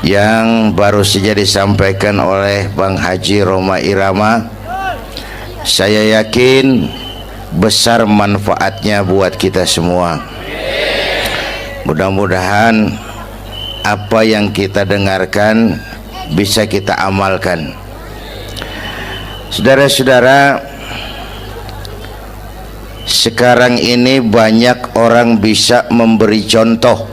yang baru saja disampaikan oleh Bang Haji Roma Irama, saya yakin besar manfaatnya buat kita semua. Mudah-mudahan apa yang kita dengarkan bisa kita amalkan. Saudara-saudara, sekarang ini banyak orang bisa memberi contoh,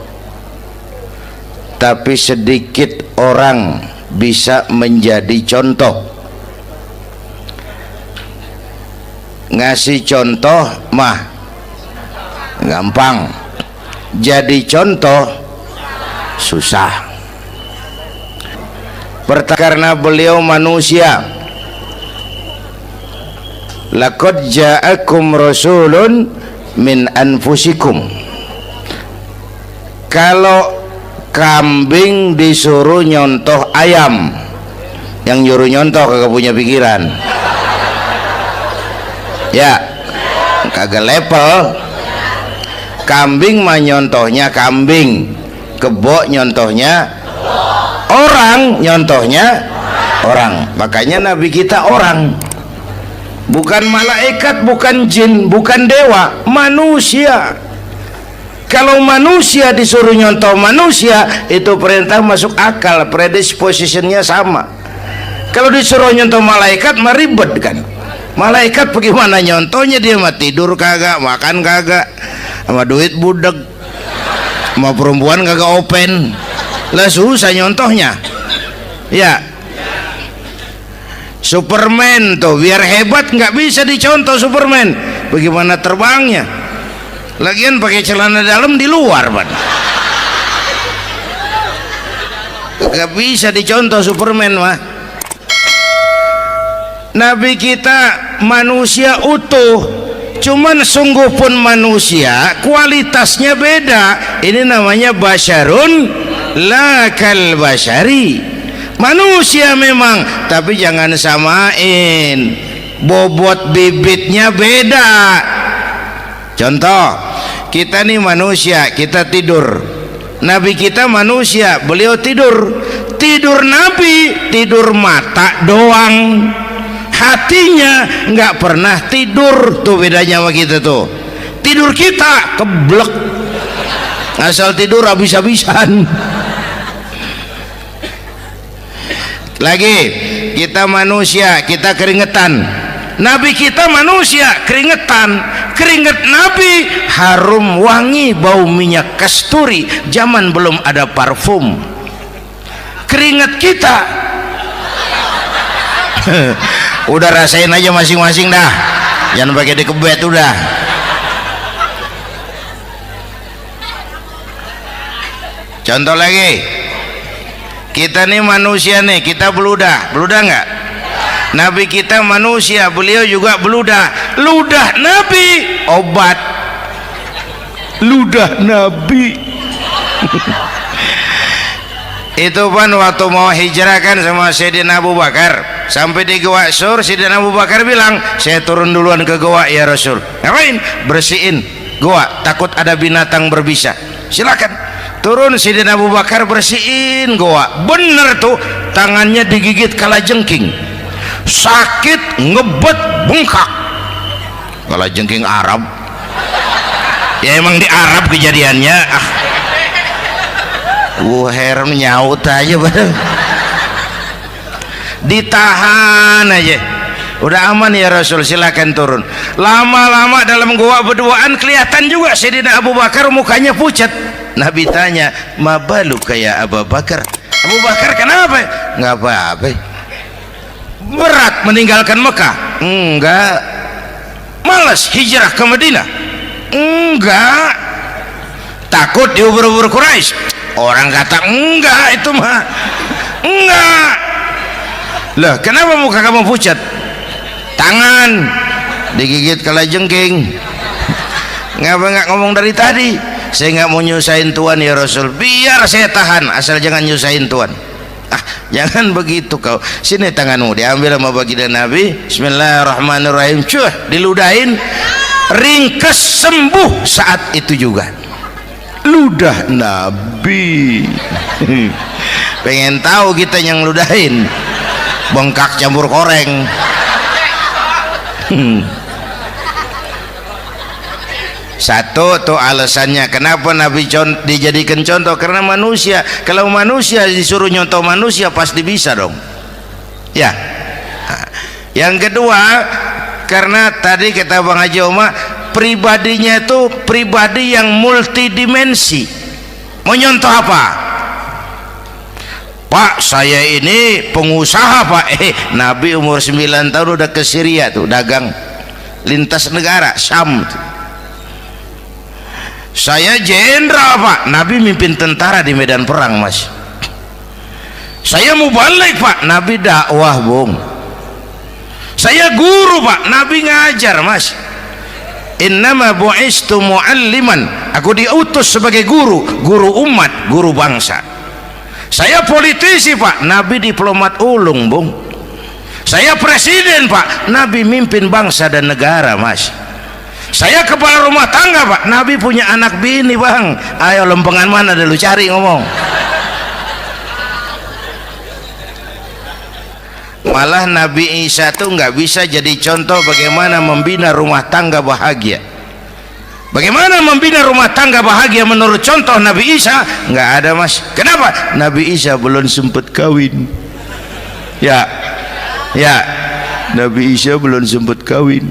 tapi sedikit orang bisa menjadi contoh. Ngasih contoh mah gampang, jadi contoh susah. Karena beliau manusia. Laqad ja'akum rasulun min anfusikum. Kalau kambing disuruh nyontoh ayam, yang nyuruh nyontoh kagak punya pikiran, ya kagak level. Kambing mah nyontohnya kambing, kebo nyontohnya orang, nyontohnya orang. Makanya Nabi kita orang, bukan malaikat, bukan jin, bukan dewa, manusia. Kalau manusia disuruh nyontoh manusia, itu perintah masuk akal, predispositionnya sama. Kalau disuruh nyontoh malaikat mah ribet kan. Malaikat bagaimana nyontohnya, dia mah tidur kagak, makan kagak, sama duit budeg, sama perempuan kagak open, lah susah nyontohnya. Ya, Superman tuh biar hebat nggak bisa dicontoh Superman, bagaimana terbangnya? Lagian pakai celana dalam di luar, Pak. Nggak bisa dicontoh Superman mah. Nabi kita manusia utuh, cuman sungguh pun manusia, kualitasnya beda. Ini namanya basyarun la kal basyari. Manusia memang, tapi jangan samain, bobot bibitnya beda. Contoh, kita nih manusia, kita tidur. Nabi kita manusia, beliau tidur. Tidur Nabi, tidur mata doang, hatinya nggak pernah tidur. Tuh bedanya sama kita tuh. Tidur kita keblek, asal tidur habis-habisan. Lagi, kita manusia, kita keringetan. Nabi kita manusia, keringetan. Keringet Nabi harum wangi, bau minyak kasturi, zaman belum ada parfum. Keringet kita udah rasain aja masing-masing dah, jangan pakai dikebet udah. Contoh lagi, kita nih manusia nih, kita beludah nggak? Nabi kita manusia, beliau juga beludah. Ludah Nabi obat, ludah Nabi. Itu kan waktu mau hijrah kan sama Sayyidina Abu Bakar, sampai di Gua Sur, Sayyidina Abu Bakar bilang, saya turun duluan ke gua ya Rasul. Ngapain? Bersihin gua, takut ada binatang berbisa. Silakan. Turun Sayyidina Abu Bakar bersihin gua. Bener tuh, tangannya digigit kalajengking, sakit, ngebet, bengkak. Kalajengking Arab, ya emang di Arab kejadiannya. Gua heran, nyaut aja badan, ditahan aja. Udah aman ya Rasul, silakan turun. Lama-lama dalam gua berduaan kelihatan juga Sayyidina Abu Bakar mukanya pucat. Nabi tanya, mabalu kayak Abu Bakar? Abu Bakar kenapa? Nggak apa-apa. Berat meninggalkan Mekah? Enggak. Malas hijrah ke Madinah? Enggak. Takut diubur-ubur Quraisy? Orang kata enggak, itu mah enggak. Lah kenapa muka kamu pucat? Tangan digigit kalajengking. Ngapa nggak ngomong dari tadi? Saya nggak mau nyusahin Tuhan ya Rasul, biar saya tahan, asal jangan nyusahin Tuhan. Jangan begitu kau. Sini tanganmu, diambil sama baginda Nabi. Bismillahirrahmanirrahim. Cuh, diludahin, ringkes, sembuh saat itu juga. Ludah Nabi. pengen tahu kita yang ludahin bengkak campur koreng. Satu tuh alasannya kenapa Nabi dijadikan contoh, karena manusia, kalau manusia disuruh nyontoh manusia pasti bisa dong ya. Yang kedua, karena tadi kata Bang Haji Oma, pribadinya itu pribadi yang multidimensi. Mau nyontoh apa? Pak, saya ini pengusaha Pak. Nabi umur 9 tahun udah ke Syria tuh dagang lintas negara Syam tuh. Saya jenderal Pak, Nabi mimpin tentara di medan perang Mas. Saya mubalik Pak, Nabi dakwah Bung. Saya guru Pak, Nabi ngajar Mas. Innama bu'istu mu'alliman, aku diutus sebagai guru, guru umat, guru bangsa. Saya politisi Pak, Nabi diplomat ulung Bung. Saya presiden Pak, Nabi mimpin bangsa dan negara Mas. Saya kepala rumah tangga Pak, Nabi punya anak bini Bang. Ayo lempengan mana dulu cari ngomong. Malah Nabi Isa tuh nggak bisa jadi contoh bagaimana membina rumah tangga bahagia. Bagaimana membina rumah tangga bahagia menurut contoh Nabi Isa? Nggak ada Mas. Kenapa? Nabi Isa belum sempat kawin. Ya, Nabi Isa belum sempat kawin.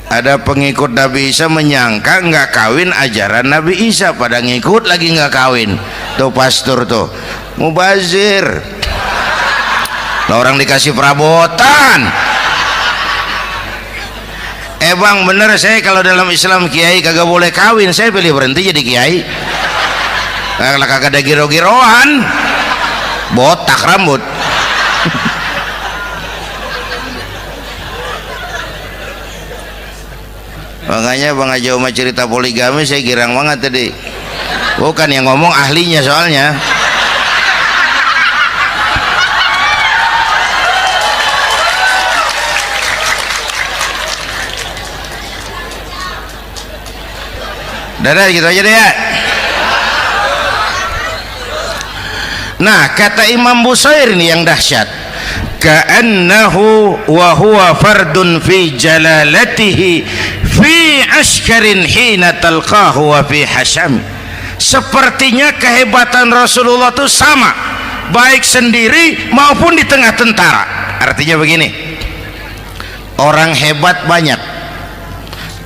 Ada pengikut Nabi Isa menyangka nggak kawin ajaran Nabi Isa, pada ngikut lagi nggak kawin. Tuh pastor tuh mubazir. Lah orang dikasih perabotan. Bang bener, saya kalau dalam Islam kiai kagak boleh kawin, saya pilih berhenti jadi kiai. Kalau kagak ada giro-giroan, botak rambut. Makanya Bang Haji Oma cerita poligami saya girang banget tadi. Bukan yang ngomong ahlinya soalnya. Dadah gitu aja deh ya. Nah kata Imam Busair ini yang dahsyat, ka'annahu wa huwa fardun fi jalalatihi fi askarin hina talqahu wa fi hasham. Sepertinya kehebatan Rasulullah itu sama baik sendiri maupun di tengah tentara. Artinya begini, orang hebat banyak,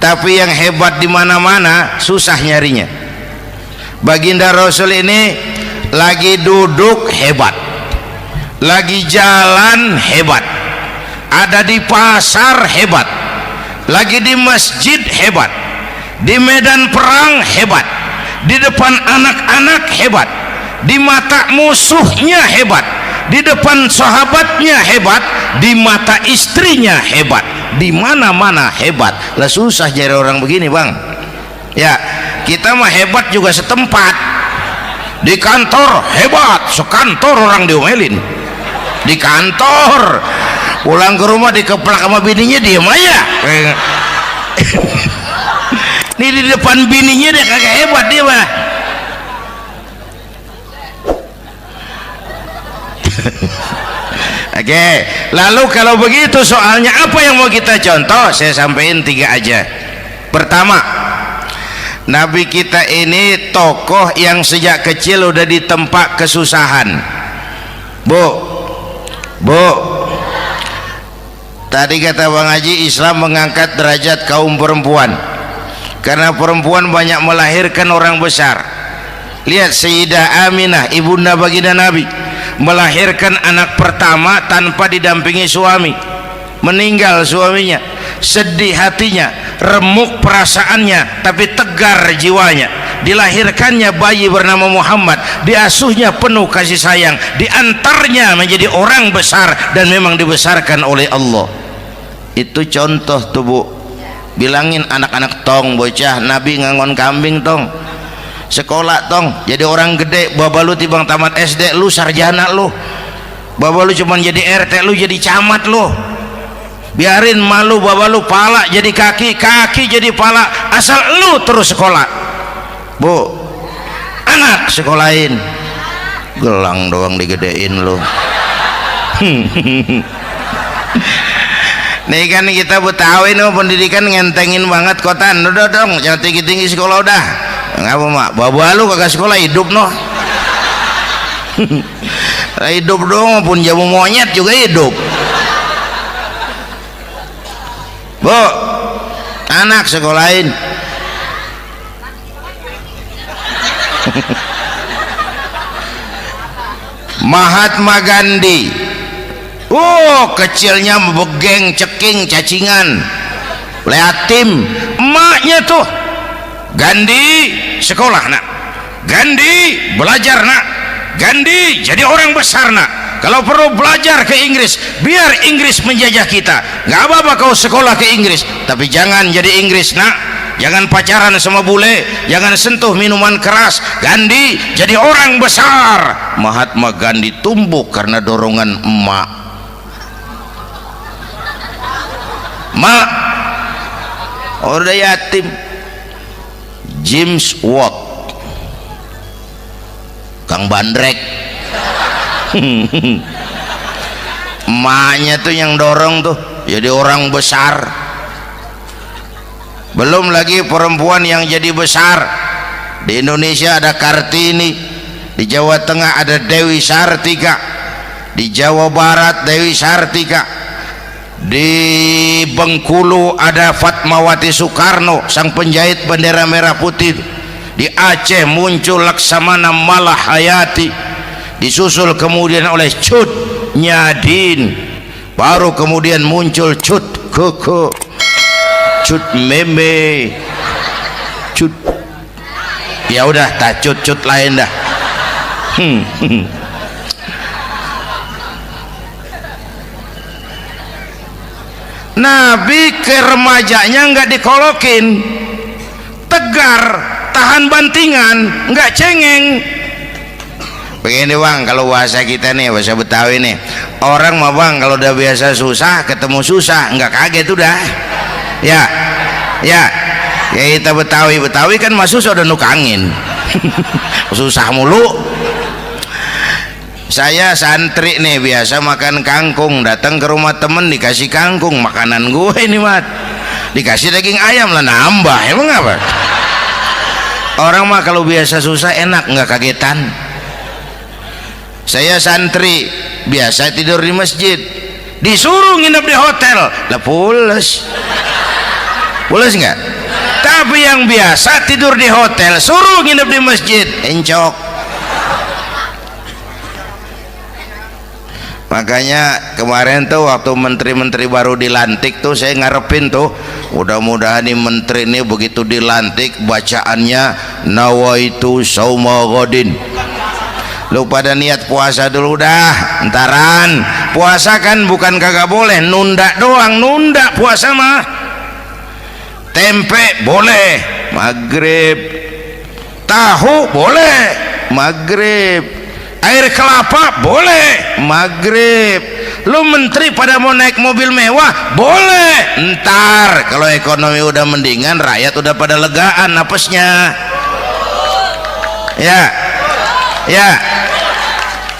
tapi yang hebat di mana-mana susah nyarinya. Baginda Rasul ini lagi duduk hebat, lagi jalan hebat, ada di pasar hebat, lagi di masjid hebat, di medan perang hebat, di depan anak-anak hebat, di mata musuhnya hebat, di depan sahabatnya hebat, di mata istrinya hebat, di mana-mana hebat. Lah susah jadi orang begini Bang ya. Kita mah hebat juga setempat, di kantor hebat, sekantor orang diomelin di kantor, pulang ke rumah dikeplak sama bininya diem aja. Nih di depan bininya dia kagak hebat dia mah. Oke, lalu kalau begitu soalnya apa yang mau kita contoh? Saya sampaikan 3 aja. Pertama, Nabi kita ini tokoh yang sejak kecil udah ditempa kesusahan. Bu, tadi kata Bang Haji, Islam mengangkat derajat kaum perempuan karena perempuan banyak melahirkan orang besar. Lihat Sayyidah Aminah, ibunda baginda Nabi, melahirkan anak pertama tanpa didampingi suami. Meninggal suaminya, sedih hatinya, remuk perasaannya, tapi tegar jiwanya. Dilahirkannya bayi bernama Muhammad, diasuhnya penuh kasih sayang, diantarnya menjadi orang besar dan memang dibesarkan oleh Allah. Itu contoh tuh Bu. Bilangin anak-anak tong, bocah Nabi ngangon kambing tong, sekolah tong, jadi orang gede. Baba lu tibang tamat SD, lu sarjana lu. Baba lu cuman jadi RT, lu jadi camat lu. Biarin malu baba lu, pala jadi kaki, kaki jadi pala, asal lu terus sekolah. Bu, anak sekolahin, gelang doang digedein lo. Nih kan kita Betawi nih pendidikan ngentengin banget kota. Udah dong jangan tinggi-tinggi sekolah udah. Ngapa mak bawa lu kagak sekolah hidup noh. Hidup dong pun jamu monyet juga hidup. Bu anak sekolahin. Mahatma Gandhi, kecilnya begeng ceking cacingan liatim, emaknya tuh Gandhi sekolah nak, Gandhi belajar nak, Gandhi jadi orang besar nak, kalau perlu belajar ke Inggris biar Inggris menjajah kita, nggak apa-apa kau sekolah ke Inggris tapi jangan jadi Inggris nak, jangan pacaran sama bule, jangan sentuh minuman keras. Gandhi jadi orang besar. Mahatma Gandhi tumbuh karena dorongan emak. Mak udah yatim. James Watt, Kang Bandrek. Emaknya tuh yang dorong tuh jadi orang besar. Belum lagi perempuan yang jadi besar. Di Indonesia ada Kartini, di Jawa Tengah ada Dewi Sartika, di Jawa Barat Dewi Sartika, di Bengkulu ada Fatmawati Soekarno sang penjahit bendera merah putih, di Aceh muncul Laksamana Malahayati, disusul kemudian oleh Cut Nyadin, baru kemudian muncul Cut Koko, Cut Meme, Cut ya udah tak cut lain dah. Nabi ke remajanya nggak dikolokin, tegar, tahan bantingan, nggak cengeng. Begini bang, kalau bahasa kita nih, bahasa Betawi nih, orang mah bang kalau udah biasa susah ketemu susah nggak kaget udah. Ya kita Betawi kan masuk udah nukangin. Susah mulu. Saya santri nih biasa makan kangkung, datang ke rumah temen dikasih kangkung, makanan gue ini mat, dikasih daging ayam lah nambah, emang apa? Orang mah kalau biasa susah enak nggak kagetan. Saya santri biasa tidur di masjid, disuruh nginep di hotel lah pules nggak? Tapi yang biasa tidur di hotel suruh nginep di masjid encok. Makanya kemarin tuh waktu menteri-menteri baru dilantik tuh saya ngarepin tuh mudah-mudahan nih menteri ini begitu dilantik bacaannya nawaitu sauma ghadin. Lu pada niat puasa dulu dah, entaran. Puasa kan bukan kagak boleh, nunda doang, nunda puasa mah. Tempe boleh maghrib, tahu boleh maghrib, air kelapa boleh maghrib. Lu menteri pada mau naik mobil mewah boleh ntar kalau ekonomi udah mendingan, rakyat udah pada legaan napasnya. Ya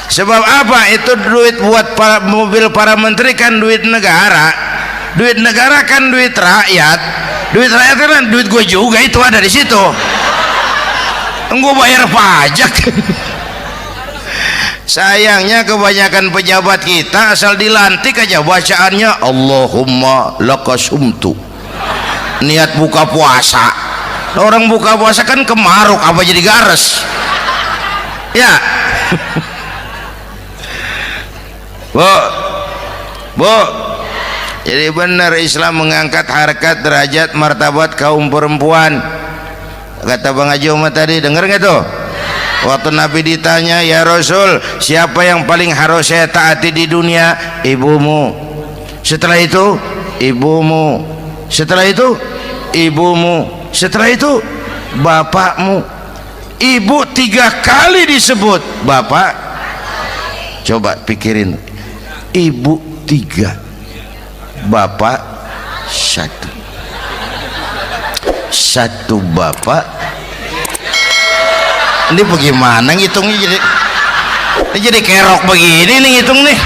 sebab apa? Itu duit buat mobil para menteri kan duit negara, duit negara kan duit rakyat, duit rakyat kan duit gue juga, itu ada di situ. Gue bayar pajak. Sayangnya kebanyakan pejabat kita asal dilantik aja bacaannya Allahumma lakasumtu, niat buka puasa. Orang buka puasa kan kemaruk apa jadi gares ya. Bu, jadi benar Islam mengangkat harkat, derajat, martabat kaum perempuan. Kata Bang Haji Umar tadi, denger nggak tuh? Waktu Nabi ditanya, ya Rasul, siapa yang paling harus saya taati di dunia? Ibumu. Setelah itu ibumu. Setelah itu ibumu. Setelah itu bapakmu. Ibu 3 kali disebut, bapak coba pikirin, ibu 3, bapak 1 bapak. Ini bagaimana ngitungnya? Jadi jadi kerok begini nih hitung nih.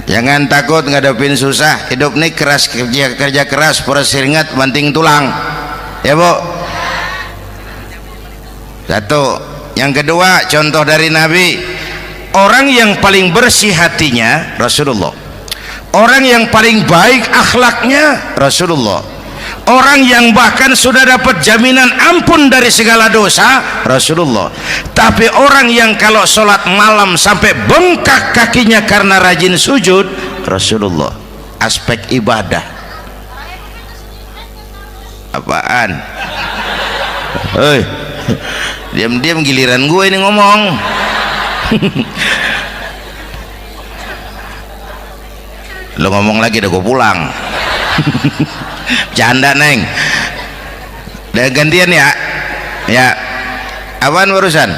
Jangan takut ngadepin susah, hidup nih keras, kerja keras, perseringat banting tulang, ya Bu. Satu. Yang kedua, contoh dari Nabi, orang yang paling bersih hatinya Rasulullah, orang yang paling baik akhlaknya Rasulullah, orang yang bahkan sudah dapat jaminan ampun dari segala dosa Rasulullah. Tapi orang yang kalau sholat malam sampai bengkak kakinya karena rajin sujud Rasulullah. Aspek ibadah apaan? Hei, diam-diam giliran gue ini ngomong. Lo ngomong lagi udah gue pulang. Canda neng. Udah gantian ya. Ya. Apaan urusan?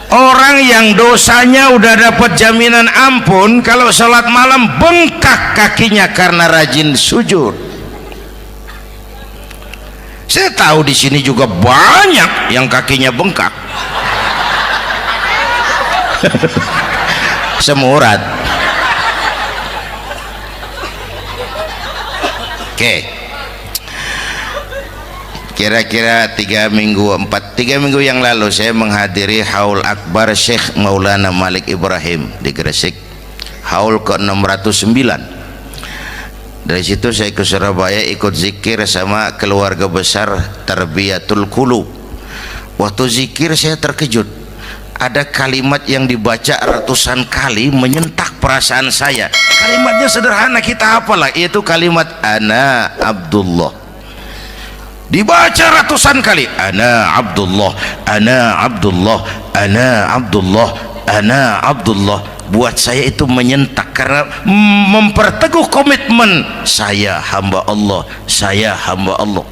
Orang yang dosanya udah dapat jaminan ampun, kalau sholat malam bengkak kakinya karena rajin sujud. Saya tahu di sini juga banyak yang kakinya bengkak. Semurat. Oke. Kira-kira 3 minggu yang lalu saya menghadiri haul akbar Syekh Maulana Malik Ibrahim di Gresik, haul ke-609. Dari situ saya ke Surabaya ikut zikir sama keluarga besar Tarbiyatul Qulub. Waktu zikir saya terkejut, ada kalimat yang dibaca ratusan kali menyentak perasaan saya. Kalimatnya sederhana, kita hafalah, yaitu kalimat ana Abdullah. Dibaca ratusan kali, ana Abdullah, ana Abdullah, ana Abdullah, ana Abdullah. Buat saya itu menyentak karena memperteguh komitmen saya hamba Allah, saya hamba Allah.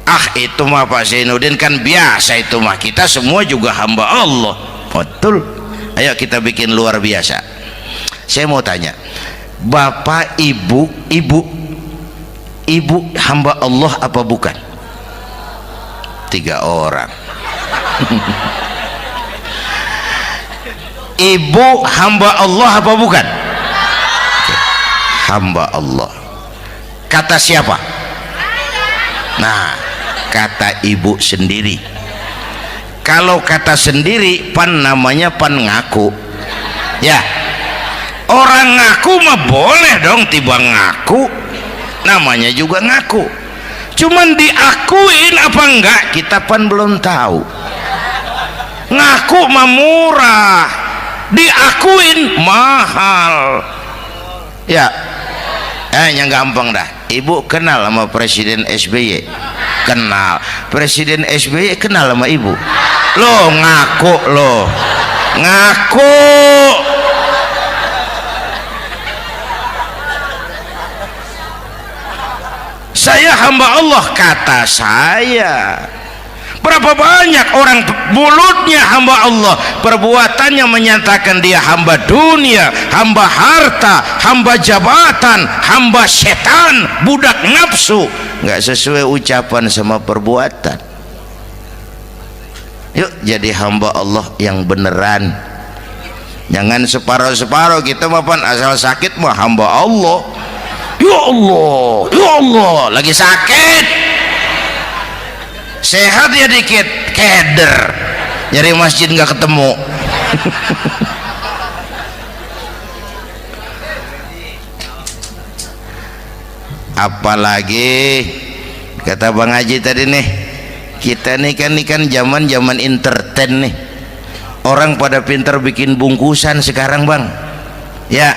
Ah, itu mah Pak Zainuddin kan biasa, itu mah kita semua juga hamba Allah. Betul. Ayo kita bikin luar biasa. Saya mau tanya, Bapak, Ibu hamba Allah apa bukan? 3 orang. Ibu hamba Allah apa bukan? Hamba Allah. Kata siapa? Nah, kata ibu sendiri. Kalau kata sendiri pan namanya pan ngaku. Ya, orang ngaku mah boleh dong, tiba ngaku namanya juga ngaku. Cuman diakuin apa enggak kita pan belum tahu. Ngaku mah murah, diakuin mahal. Ya, yang gampang dah. Ibu kenal sama Presiden SBY? Kenal. Presiden SBY kenal sama ibu? Lo ngaku, lo ngaku. Saya hamba Allah, kata saya. Berapa banyak orang mulutnya hamba Allah, perbuatannya menyatakan dia hamba dunia, hamba harta, hamba jabatan, hamba setan, budak nafsu. Nggak sesuai ucapan sama perbuatan. Yuk jadi hamba Allah yang beneran. Jangan separuh-separuh, kita mapan asal sakit mah hamba Allah. Ya Allah, ya Allah, lagi sakit, sehat ya dikit, keder, nyari masjid nggak ketemu. Apalagi kata Bang Haji tadi nih, kita nih kan zaman entertain nih, orang pada pintar bikin bungkusan sekarang Bang, ya.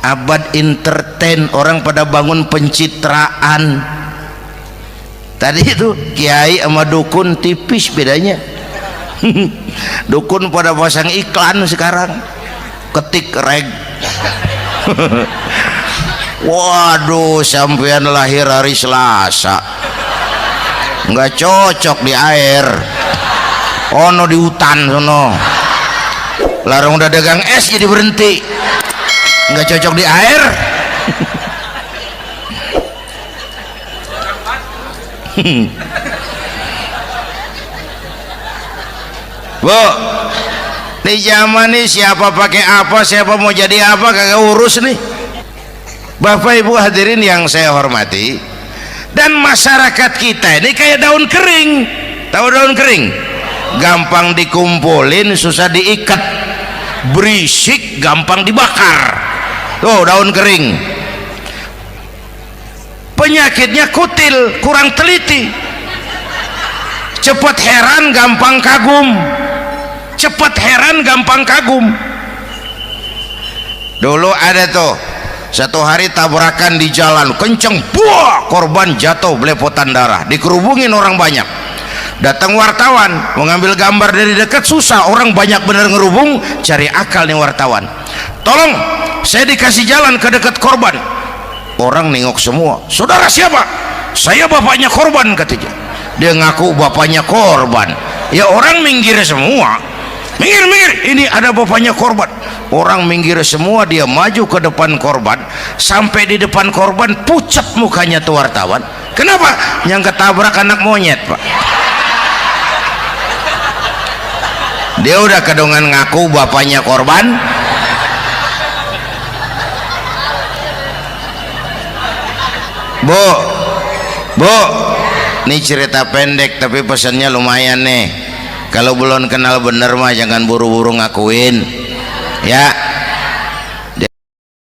Abad entertain, orang pada bangun pencitraan. Tadi itu kiai sama dukun tipis bedanya. Dukun pada pasang iklan sekarang, ketik reg. Waduh, sampean lahir hari Selasa, nggak cocok di air. ono di hutan sono. Larang udah dagang es jadi berhenti, nggak cocok di air. Bu, di zaman ini siapa pakai apa, siapa mau jadi apa kagak urus nih. Bapak Ibu hadirin yang saya hormati, dan masyarakat kita ini kayak daun kering. Tahu daun kering? Gampang dikumpulin, susah diikat, berisik, gampang dibakar. Tuh daun kering. Penyakitnya kutil, kurang teliti, cepat heran, gampang kagum. Cepat heran, gampang kagum. Dulu ada tuh satu hari tabrakan di jalan kenceng, buah, korban jatuh belepotan darah, dikerubungin orang banyak. Datang wartawan mengambil gambar dari dekat, susah, orang banyak bener ngerubung. Cari akal nih wartawan, tolong saya dikasih jalan ke dekat korban. Orang nengok semua, saudara siapa? Saya bapaknya korban, katanya. Dia ngaku bapaknya korban. Ya orang minggir semua, minggir, ini ada bapaknya korban. Orang minggir semua, dia maju ke depan korban. Sampai di depan korban pucat mukanya tuh wartawan. Kenapa? Yang ketabrak anak monyet, Pak. Dia udah kedongan ngaku bapaknya korban. Bu, ini cerita pendek tapi pesannya lumayan nih. Kalau belum kenal bener mah jangan buru-buru ngakuin, ya.